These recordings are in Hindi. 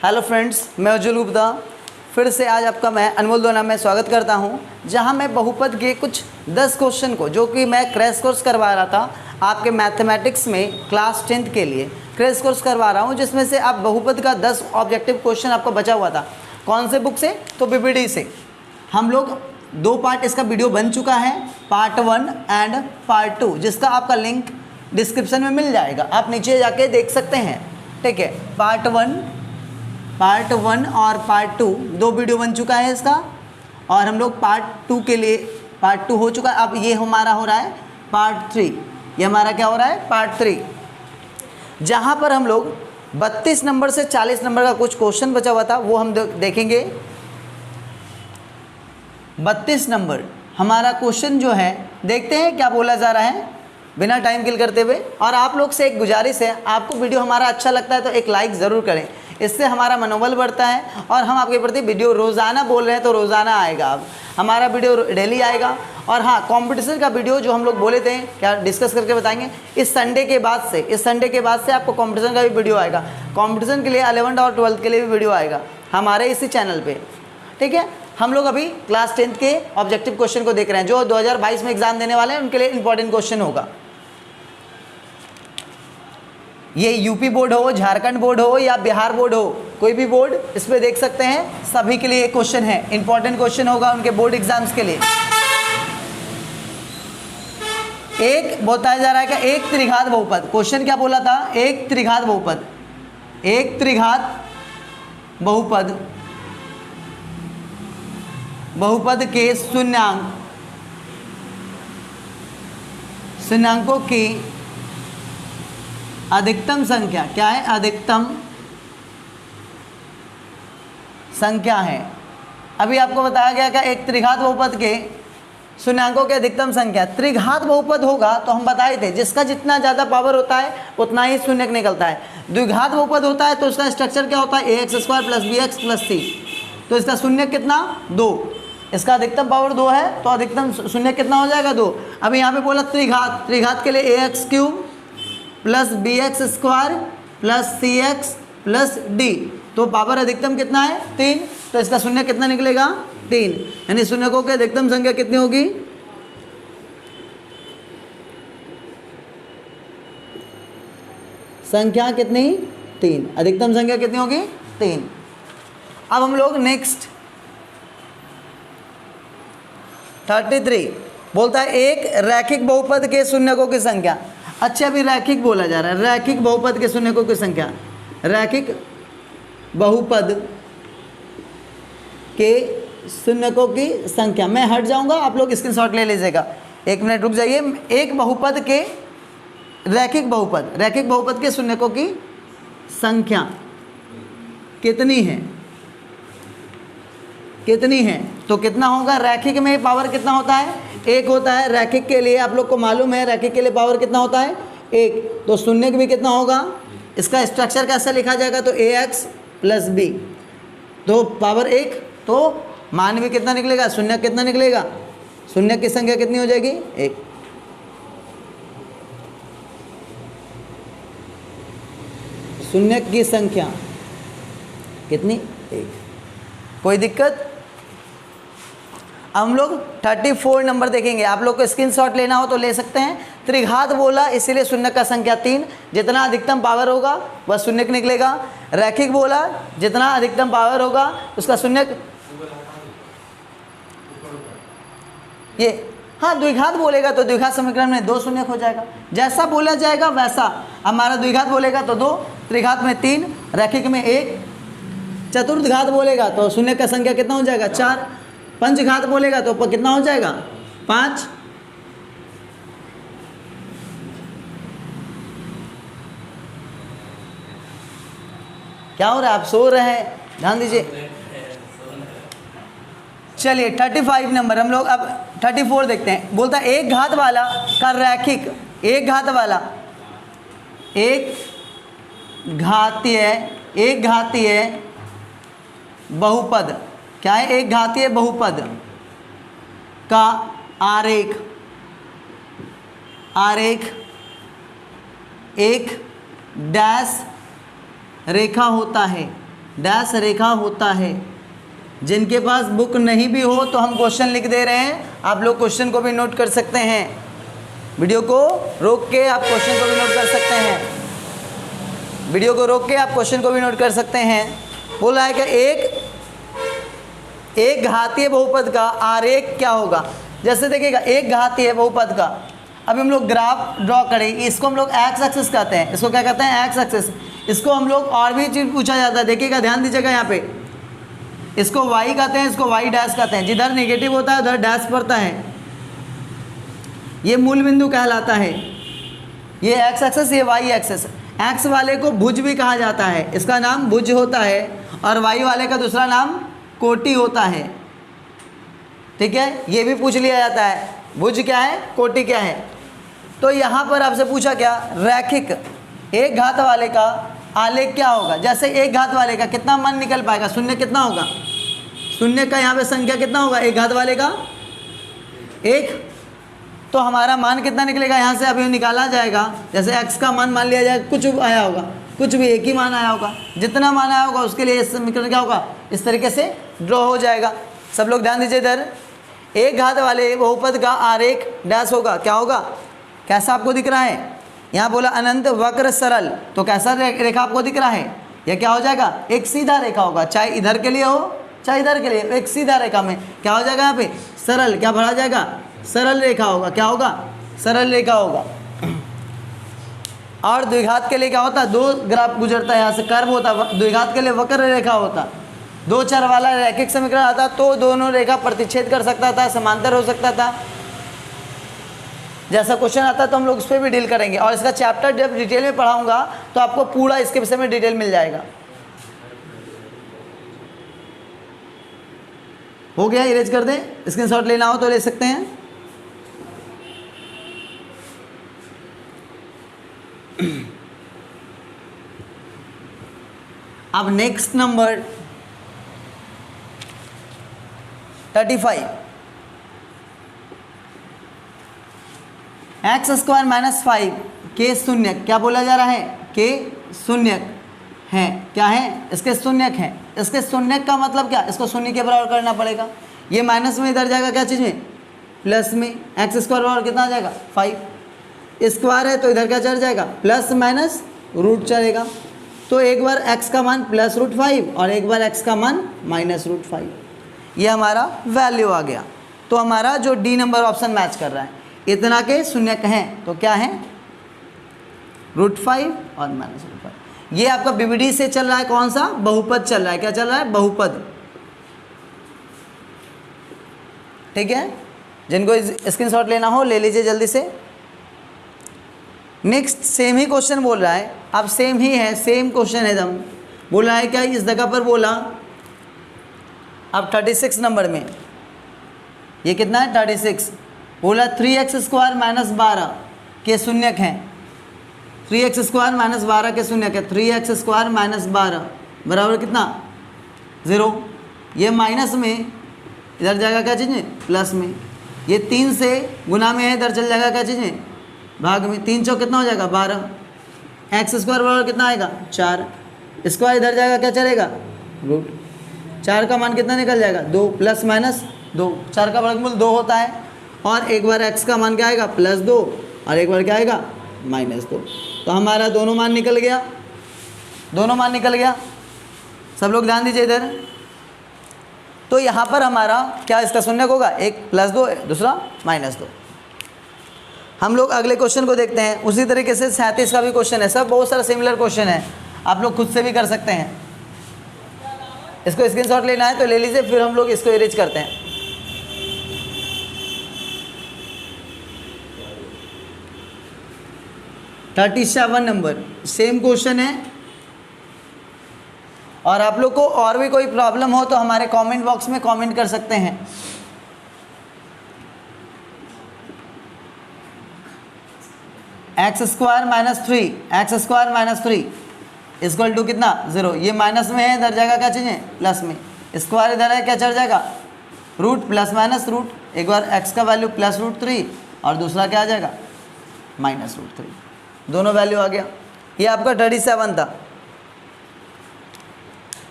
हेलो फ्रेंड्स, मैं उज्जवल गुप्ता फिर से आज आपका मैं अनमोल द्वारा मैं स्वागत करता हूं, जहां मैं बहुपद के कुछ 10 क्वेश्चन को जो कि मैं क्रैश कोर्स करवा रहा था आपके मैथमेटिक्स में क्लास 10th के लिए क्रैश कोर्स करवा रहा हूं, जिसमें से आप बहुपद का 10 ऑब्जेक्टिव क्वेश्चन आपको बचा हुआ था। कौन से बुक से? तो पीपीटी से। हम लोग 2 पार्ट इसका वीडियो बन चुका है, पार्ट 1 एंड पार्ट 2, जिसका आपका लिंक डिस्क्रिप्शन में मिल जाएगा, आप नीचे जाके देख सकते हैं। ठीक है, पार्ट 1 और पार्ट 2 2 वीडियो बन चुका है इसका, और हम लोग पार्ट 2 के लिए पार्ट 2 हो चुका है। अब ये हमारा हो रहा है पार्ट 3। ये हमारा क्या हो रहा है? पार्ट 3, जहाँ पर हम लोग 32 नंबर से 40 नंबर का कुछ क्वेश्चन बचा हुआ था, वो हम देखेंगे। 32 नंबर हमारा क्वेश्चन जो है, देखते हैं क्या बोला जा रहा है बिना टाइम किल करते हुए। और आप लोग से एक गुजारिश है, आपको वीडियो हमारा अच्छा लगता है तो एक लाइक ज़रूर करें, इससे हमारा मनोबल बढ़ता है और हम आपके प्रति वीडियो रोज़ाना बोल रहे हैं तो रोज़ाना आएगा। अब हमारा वीडियो डेली आएगा। और हाँ, कंपटीशन का वीडियो जो हम लोग बोले थे क्या डिस्कस करके बताएंगे, इस संडे के बाद से आपको कंपटीशन का भी वीडियो आएगा। कंपटीशन के लिए 11th और 12th के लिए भी वीडियो आएगा हमारे इसी चैनल पर। ठीक है, हम लोग अभी क्लास 10th के ऑब्जेक्टिव क्वेश्चन को देख रहे हैं, जो 2022 में एग्जाम देने वाले हैं उनके लिए इंपॉर्टेंट क्वेश्चन होगा। ये यूपी बोर्ड हो, झारखंड बोर्ड हो या बिहार बोर्ड हो, कोई भी बोर्ड इस पर देख सकते हैं, सभी के लिए क्वेश्चन है, इंपॉर्टेंट क्वेश्चन होगा उनके बोर्ड एग्जाम्स के लिए। एक बताया जा रहा है कि एक त्रिघात बहुपद, क्वेश्चन क्या बोला था? एक त्रिघात बहुपद, एक त्रिघात बहुपद, बहुपद के शून्यांकों की अधिकतम संख्या क्या है? अधिकतम संख्या है। अभी आपको बताया गया कि एक त्रिघात बहुपद के शून्यांकों की अधिकतम संख्या। त्रिघात बहुपद होगा तो हम बताए थे, जिसका जितना ज़्यादा पावर होता है उतना ही शून्य निकलता है। द्विघात बहुपद होता है तो उसका स्ट्रक्चर क्या होता है? ax² + bx + c। तो इसका शून्य कितना? 2। इसका अधिकतम पावर 2 है तो अधिकतम शून्य कितना हो जाएगा? 2। अब यहाँ पे बोला त्रिघात, त्रिघात के लिए ax³ + bx² + cx + d, तो पावर अधिकतम कितना है? 3। तो इसका शून्य कितना निकलेगा? 3। यानी शून्यकों की अधिकतम संख्या कितनी होगी? संख्या कितनी? 3। अधिकतम संख्या कितनी होगी? 3। अब हम लोग नेक्स्ट 33 बोलता है एक रैखिक बहुपद के शून्यकों की संख्या। अच्छा, अभी रैखिक बोला जा रहा है, रैखिक बहुपद के शून्यकों की संख्या। रैखिक बहुपद के शून्यकों की संख्या, मैं हट जाऊंगा, आप लोग स्क्रीनशॉट ले लीजिएगा। 1 मिनट रुक जाइए। एक बहुपद के रैखिक बहुपद के शून्यकों की संख्या कितनी है? तो कितना होगा? रैखिक में पावर कितना होता है? 1 होता है। रैखिक के लिए आप लोग को मालूम है, रैखिक के लिए पावर कितना होता है? 1। तो शून्य भी कितना होगा? इसका स्ट्रक्चर कैसे लिखा जाएगा? तो ax + b, तो पावर 1, तो मान भी कितना निकलेगा? शून्य कितना निकलेगा? शून्य की संख्या कितनी हो जाएगी? 1। शून्य की संख्या कितनी? 1। कोई दिक्कत? अब हम लोग 34 नंबर देखेंगे। आप लोग को स्क्रीनशॉट लेना हो तो ले सकते हैं। त्रिघात बोला इसीलिए शून्य का संख्या 3, जितना अधिकतम पावर होगा वह शून्य निकलेगा। रैखिक बोला जितना अधिकतम पावर होगा उसका शून्य। ये हाँ, द्विघात बोलेगा तो द्विघात समीकरण में 2 शून्य हो जाएगा, जैसा बोला जाएगा वैसा। हमारा द्विघात बोलेगा तो 2, त्रिघात में 3, रैखिक में 1, चतुर्थ घात बोलेगा तो शून्य का संख्या कितना हो जाएगा? 4, पंचघात बोलेगा तो कितना हो जाएगा? 5। क्या हो रहा है? आप सो रहे हैं? ध्यान दीजिए। चलिए 35 नंबर हम लोग अब 34 देखते हैं। बोलता है एक घात वाला का रैखिक, एक घातीय बहुपद, क्या है? एक घातीय बहुपद का आरेख एक डैश रेखा होता है, डैश रेखा होता है। जिनके पास बुक नहीं भी हो तो हम क्वेश्चन लिख दे रहे हैं, आप लोग क्वेश्चन को भी नोट कर सकते हैं। वीडियो को रोक के आप क्वेश्चन को भी नोट कर सकते हैं। वीडियो को रोक के आप क्वेश्चन को भी नोट कर सकते हैं। बोल रहा है कि एक घातीय बहुपद का आरेख क्या होगा। जैसे देखिएगा, एक घातीय बहुपद का, अभी हम लोग ग्राफ ड्रॉ करें, इसको हम लोग एक्स एक्सिस कहते हैं। इसको क्या कहते हैं? X axis. इसको हम लोग और भी चीज़ पूछा जाता है, देखिएगा ध्यान दीजिएगा यहाँ पे। इसको वाई कहते हैं, इसको वाई डैश कहते हैं। जिधर नेगेटिव होता है उधर डैश पड़ता है, ये मूल बिंदु कहलाता है। ये एक्स एक्सिस, ये वाई एक्सिस। एक्स वाले को भुज भी कहा जाता है, इसका नाम भुज होता है, और वाई वाले का दूसरा नाम कोटि होता है। ठीक है, ये भी पूछ लिया जाता है, भुज क्या है, कोटि क्या है। तो यहाँ पर आपसे पूछा क्या, रैखिक एक घात वाले का आलेख क्या होगा। जैसे एक घात वाले का कितना मान निकल पाएगा, शून्य कितना होगा, शून्य का यहाँ पे संख्या कितना होगा, एक घात वाले का 1। तो हमारा मान कितना निकलेगा यहाँ से, अभी निकाला जाएगा। जैसे x का मान मान लिया जाए, कुछ आया होगा, कुछ भी एक ही मान आया होगा, जितना मान आया होगा उसके लिए समीकरण क्या होगा, इस तरीके से ड्रॉ हो जाएगा। सब लोग ध्यान दीजिए इधर। एक घात वाले बहुपद का आरेख डैश होगा, क्या होगा, कैसा आपको दिख रहा है। यहाँ बोला अनंत वक्र सरल, तो कैसा रेखा आपको दिख रहा है, यह क्या हो जाएगा, एक सीधा रेखा होगा। चाहे इधर के लिए हो चाहे इधर के लिए, एक सीधा रेखा में क्या हो जाएगा, यहाँ पे सरल क्या भरा जाएगा, सरल रेखा होगा। क्या होगा, सरल रेखा होगा। और द्विघात के लिए क्या होता है, दो ग्राफ गुजरता है यहाँ से, कर्व होता है। द्विघात के लिए वक्र रेखा होता, दो चर वाला रैखिक समीकरण आता तो दोनों रेखा प्रतिच्छेद कर सकता था, समांतर हो सकता था। जैसा क्वेश्चन आता तो हम लोग उस पर भी डील करेंगे, और इसका चैप्टर जब डिटेल में पढ़ाऊंगा तो आपको पूरा इसके विषय में डिटेल मिल जाएगा। हो गया, इरेज कर दें, स्क्रीनशॉट लेना हो तो ले सकते हैं। अब next number 35, x square minus 5 के शून्य, क्या बोला जा रहा है, के शून्य है, क्या है, इसके शून्यक हैं। इसके शून्यक का मतलब क्या, इसको शून्य के बराबर करना पड़ेगा। ये माइनस में इधर जाएगा, क्या चीज़ में, प्लस में। एक्स स्क्वायर बराबर कितना आ जाएगा, 5। स्क्वायर है तो इधर क्या चढ़ जाएगा, प्लस माइनस रूट चढ़ेगा। तो एक बार x का मान प्लस रूट 5 और एक बार x का मान माइनस रूट 5, ये हमारा वैल्यू आ गया। तो हमारा जो डी नंबर ऑप्शन मैच कर रहा है, इतना के शून्यक हैं तो क्या है, रूट 5 और माइनस रूट 5। ये आपका बीबीडी से चल रहा है, कौन सा, बहुपद चल रहा है। क्या चल रहा है, बहुपद। ठीक है, जिनको स्क्रीनशॉट लेना हो ले लीजिए जल्दी से। नेक्स्ट सेम ही क्वेश्चन बोल रहा है, अब सेम ही है, सेम क्वेश्चन है एकदम। बोल रहा है क्या, इस जगह पर बोला, अब 36 नंबर में ये कितना है, 36। बोला 3x स्क्वायर माइनस 12 के शून्यक हैं। 3x स्क्वायर माइनस 12 के शून्यक है। 3x स्क्वायर माइनस 12 बराबर कितना, 0। ये माइनस में इधर जाएगा क्या चीज़ में, प्लस में। ये 3 से गुना में है, इधर चल जाएगा क्या चीज़ में, भाग में। 3 चौक कितना हो जाएगा, 12। एक्स स्क्वायर बराबर कितना आएगा, 4। स्क्वायर इधर जाएगा, क्या चलेगा, रूट। 4 का मान कितना निकल जाएगा, 2, प्लस माइनस 2। 4 का वर्गमूल 2 होता है। और एक बार x का मान क्या आएगा, +2, और एक बार क्या आएगा, -2। तो हमारा दोनों मान निकल गया, दोनों मान निकल गया। सब लोग ध्यान दीजिए इधर। तो यहाँ पर हमारा क्या इसका शून्यक होगा, एक +2 दूसरा -2। हम लोग अगले क्वेश्चन को देखते हैं। उसी तरीके से 37 का भी क्वेश्चन है। सब बहुत सारा सिमिलर क्वेश्चन है, आप लोग खुद से भी कर सकते हैं। इसको स्क्रीनशॉट लेना है तो ले लीजिए, फिर हम लोग इसको इरेज करते हैं। (37) नंबर सेम क्वेश्चन है। और आप लोग को और भी कोई प्रॉब्लम हो तो हमारे कमेंट बॉक्स में कमेंट कर सकते हैं। X square minus 3, x square minus 3 equal to कितना, 0। ये माइनस में है, इधर जाएगा क्या चीज़ें, प्लस में। स्क्वायर इधर है, क्या चढ़ जाएगा, रूट, प्लस माइनस रूट। एक बार x का वैल्यू +√3 और दूसरा क्या आ जाएगा, -√3। 3 दोनों वैल्यू आ गया। ये आपका 37 था। 38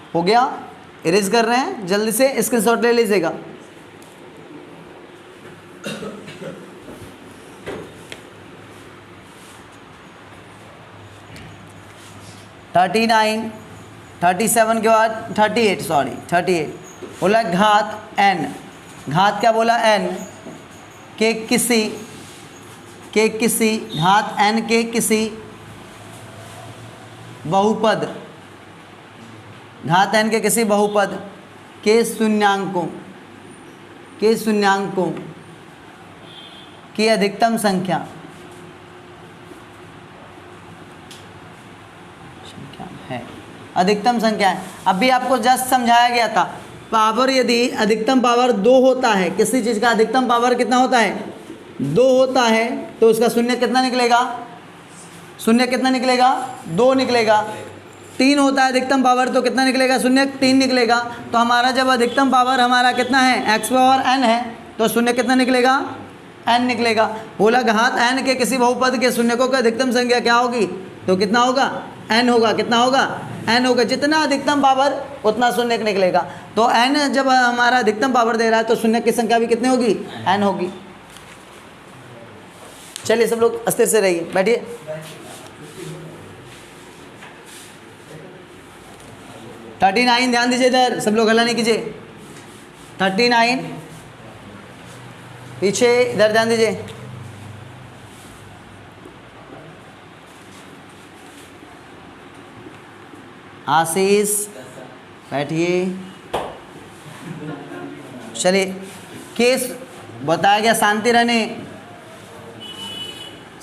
हो गया, इरेज कर रहे हैं, जल्दी से स्क्रीनशॉट ले लीजिएगा। थर्टी 37 के बाद 38, सॉरी 38 बोला घात n, घात क्या बोला n के किसी घात n के किसी बहुपद, घात n के किसी बहुपद के शून्यांकों की अधिकतम संख्या है, अधिकतम संख्या है। अभी आपको जस्ट समझाया गया था, पावर यदि अधिकतम पावर 2 होता है, किसी चीज़ का अधिकतम पावर कितना होता है 2 होता है, तो उसका शून्य कितना निकलेगा, शून्य कितना निकलेगा 2 निकलेगा। 3 होता है अधिकतम पावर, तो कितना निकलेगा शून्य 3 निकलेगा। तो हमारा जब अधिकतम पावर हमारा कितना है x पावर n है, तो शून्य कितना निकलेगा n निकलेगा। बोला घात n के किसी बहुपद के शून्यकों की अधिकतम संख्या क्या होगी, तो कितना होगा n होगा, कितना होगा n होगा। जितना अधिकतम पावर उतना शून्य निकलेगा। तो n जब हमारा अधिकतम पावर दे रहा है तो शून्य की संख्या भी कितनी होगी n होगी। चलिए सब लोग अस्थिर से रहिए, बैठिए। थर्टी 39 ध्यान दीजिए इधर, सब लोग हल्ला नहीं कीजिए। 39 पीछे इधर ध्यान दीजिए। आशीष बैठिए। चलिए केस बताया गया, शांति रहने,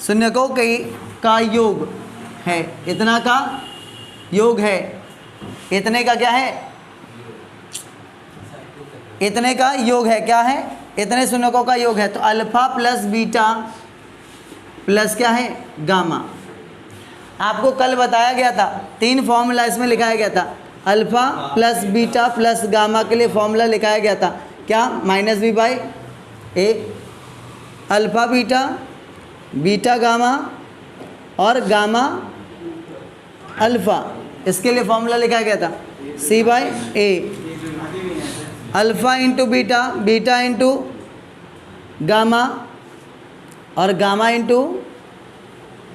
शून्यकों का योग है, इतना का योग है, इतने का क्या है, इतने का योग है, क्या है इतने शून्यकों का योग है। तो अल्फा प्लस बीटा प्लस क्या है गामा। आपको कल बताया गया था, 3 फॉर्मूला इसमें लिखाया गया था। Alpha plus beta plus gamma के लिए फॉर्मूला लिखाया गया था, क्या -v/a, alpha beta, beta gamma और गामा अल्फा, इसके लिए फॉर्मूला लिखाया गया था c/a। Alpha into beta, beta into gamma और गामा इंटू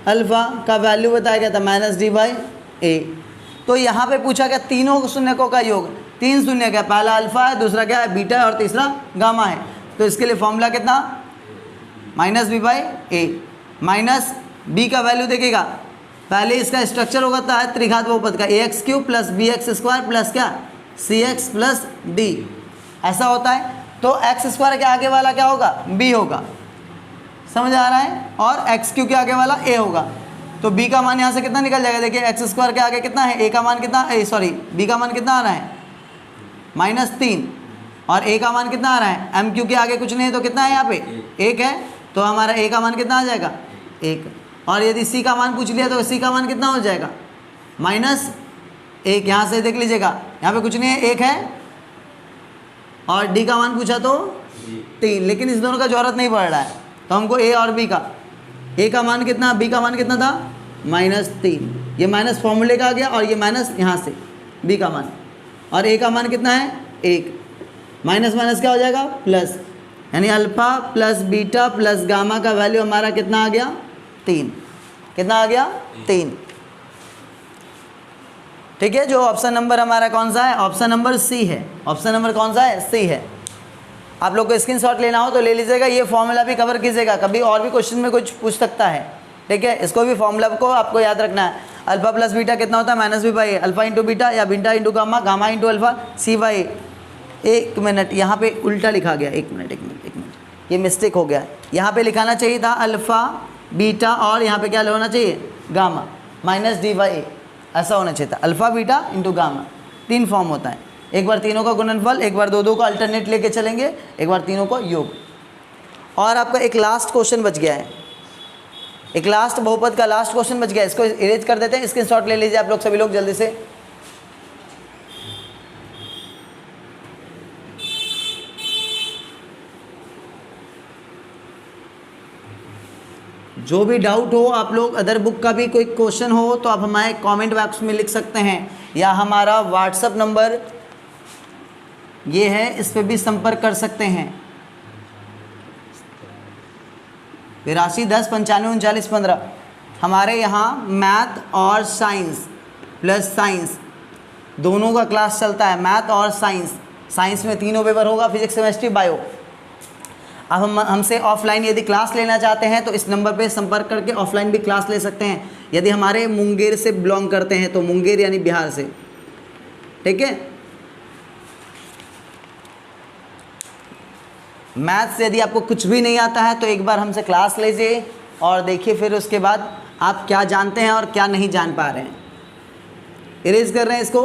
अल्फ़ा का वैल्यू बताया गया था -d/a। तो यहाँ पे पूछा गया तीनों शून्यकों का योग, 3 शून्य का, पहला अल्फ़ा है, दूसरा क्या है बीटा है और तीसरा गामा है। तो इसके लिए फॉर्मूला कितना -b/a, माइनस b का वैल्यू देखेगा, पहले इसका स्ट्रक्चर होता है त्रिघात बहुपद का ax³ + bx² प्लस क्या cx + d, ऐसा होता है। तो x² के आगे वाला क्या होगा b होगा, समझ आ रहा है, और x³ के आगे वाला a होगा। तो b का मान यहाँ से कितना निकल जाएगा, देखिए x² के आगे कितना है, a का मान कितना, b का मान कितना आ रहा है -3, और a का मान कितना आ रहा है, m क्यू के आगे कुछ नहीं है तो कितना है यहाँ पे 1 है, तो हमारा a का मान कितना आ जाएगा 1। और यदि c का मान पूछ लिया तो c का मान कितना हो जाएगा -1। यहाँ से देख लीजिएगा, यहाँ पे कुछ नहीं है 1 है, और d का मान पूछा तो 3, लेकिन इस दोनों का जरूरत नहीं पड़ रहा है, तो हमको a और b का, a का मान कितना, b का मान कितना था -3, ये माइनस फॉर्मूले का आ गया, और ये माइनस यहाँ से b का मान, और a का मान कितना है 1, माइनस माइनस क्या हो जाएगा प्लस, यानी alpha plus beta plus gamma का वैल्यू हमारा कितना आ गया 3, कितना आ गया 3। ठीक है, जो ऑप्शन नंबर हमारा कौन सा है, ऑप्शन नंबर सी है। ऑप्शन नंबर कौन सा है, सी है। आप लोग को स्क्रीनशॉट लेना हो तो ले लीजिएगा, ये फॉर्मूला भी कवर कीजिएगा, कभी और भी क्वेश्चन में कुछ पूछ सकता है। ठीक है, इसको भी फॉर्मूला को आपको याद रखना है। अल्फा प्लस बीटा कितना होता है -b/a, अल्फा इंटू बीटा या beta into gamma, gamma into alpha c/a। 1 minute, यहाँ पे उल्टा लिखा गया, 1 मिनट, ये मिस्टेक हो गया है। यहाँ पे लिखाना चाहिए था अल्फ़ा बीटा और यहाँ पे क्या होना चाहिए गामा -d/a, ऐसा होना चाहिए था। Alpha beta into gamma, 3 form होता है, एक बार तीनों का गुणनफल, एक बार दो का अल्टरनेट लेके चलेंगे, एक बार तीनों का योग। और आपका एक लास्ट क्वेश्चन बच गया है, एक लास्ट बहुपद का लास्ट क्वेश्चन बच गया है, इसको इरेज कर देते हैं। स्क्रीनशॉट ले लीजिए आप लोग सभी लोग जल्दी से। जो भी डाउट हो, आप लोग अदर बुक का भी कोई क्वेश्चन हो तो आप हमारे कमेंट बॉक्स में लिख सकते हैं, या हमारा व्हाट्सअप नंबर ये है, इस पर भी संपर्क कर सकते हैं 8210953915। हमारे यहाँ मैथ और साइंस प्लस साइंस दोनों का क्लास चलता है, मैथ और साइंस। साइंस में 3 पेपर होगा, फिजिक्स, केमिस्ट्री, बायो। अब हम हमसे ऑफलाइन यदि क्लास लेना चाहते हैं तो इस नंबर पे संपर्क करके ऑफलाइन भी क्लास ले सकते हैं, यदि हमारे मुंगेर से बिलोंग करते हैं तो, मुंगेर यानी बिहार से, ठीक है। मैथ से यदि आपको कुछ भी नहीं आता है तो एक बार हमसे क्लास लीजिए और देखिए, फिर उसके बाद आप क्या जानते हैं और क्या नहीं जान पा रहे हैं। इरेज कर रहे हैं इसको।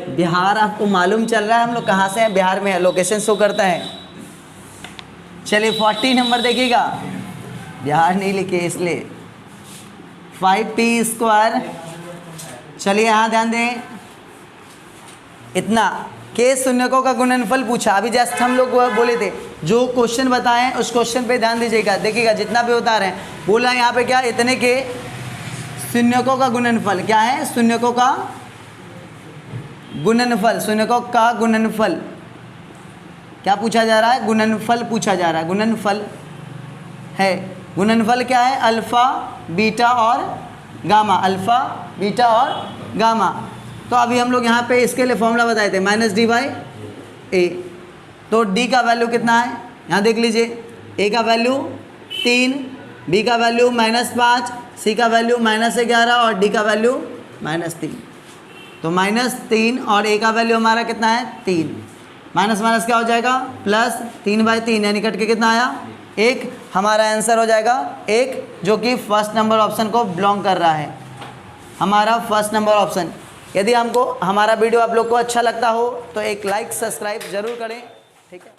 बिहार आपको मालूम चल रहा है हम लोग कहाँ से हैं, बिहार में है, लोकेशन शो करता है। चलिए 40 नंबर देखिएगा, बिहार नहीं लिखे इसलिए। 5p²। चलिए यहाँ ध्यान दें, इतना के शून्यकों का गुणनफल पूछा। अभी जस्ट हम लोग बोले थे, जो क्वेश्चन बताएं उस क्वेश्चन पे ध्यान दीजिएगा, देखिएगा जितना भी बता रहे हैं। बोला यहाँ पे क्या, इतने के शून्यकों का गुणनफल क्या है, शून्यकों का गुणनफल, शून्यकों का गुणनफल क्या पूछा जा रहा है, गुणनफल पूछा जा रहा है। गुणनफल है, गुणनफल क्या है, अल्फ़ा बीटा और गामा, अल्फ़ा बीटा और गामा। तो अभी हम लोग यहाँ पे इसके लिए फॉर्मूला बताए थे, -d/a। तो d का वैल्यू कितना है, यहाँ देख लीजिए, a का वैल्यू 3, b का वैल्यू -5, c का वैल्यू -11 और d का वैल्यू -3। तो -3 और a का वैल्यू हमारा कितना है, 3। माइनस माइनस क्या हो जाएगा, +3/3, यानी कट के कितना आया, 1। हमारा आंसर हो जाएगा 1, जो कि फर्स्ट नंबर ऑप्शन को बिलोंग कर रहा है, हमारा फर्स्ट नंबर ऑप्शन। यदि हमको हमारा वीडियो आप लोग को अच्छा लगता हो तो एक लाइक सब्सक्राइब ज़रूर करें, ठीक है।